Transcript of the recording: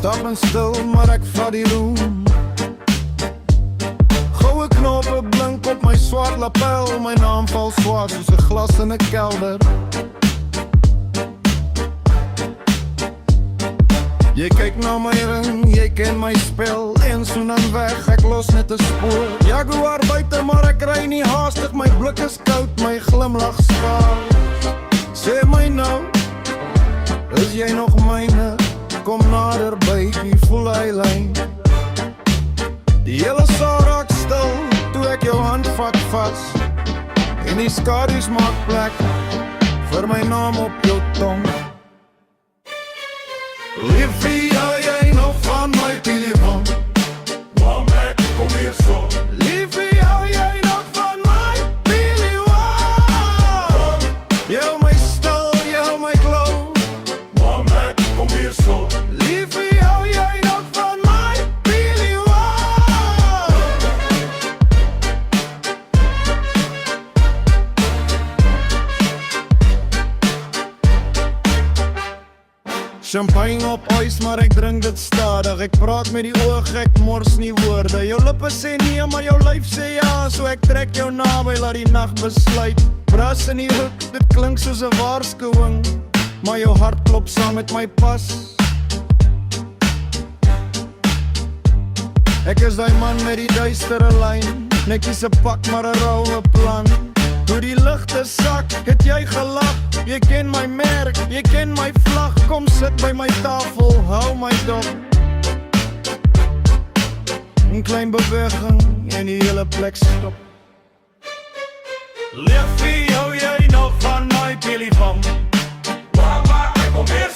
Stap en stil, maar ek vat die roem. Goue knope blink op my swart lapel. My naam val swart soos 'n glas in 'n kelder. Jy kyk na my ring, jy ken my spel. En so dan weg, ek los net 'n spoor. Jaguar buite, maar ek ry nie haastig. My blik is koud, my glimlag skaal. Sê my nou, is jy nog myne? Kom nader baby, voel hy lyn. Die hele saal raak stil, toe ek jou hand vat vas. En die skadu's maak plek, vir my naam op jou tong. Liefie, hou jy nog van my telefoon? Mama, kom hier so. Liefie, hou jy nog van my telefoon? Jy hou my stil, jy hou my glow. Mama, kom hier so. Liefie, hou jy nog van my telefoon? Champagne op ijs, maar ek drink dit stadig. Ek praat met die oog, ek mors nie woorde. Jou lippe sê nee, maar jou lyf sê ja. So ek trek jou naby, laat die nag besluit. Bras in die hoek, dit klink soos 'n waarskuwing. Maar jou hart klop saam met my pas. Ek is die man met die duistere lyn. Netjies 'n pak, maar 'n roue plan. Toe die ligte sak, het jy gelag. Jy ken my merk, jy ken my vlag. Kom sit by my tafel, hou my dop. 'n klein beweging en die hele plek stop. Liefie, hou jy nog van my telefoon? Mama, kom hier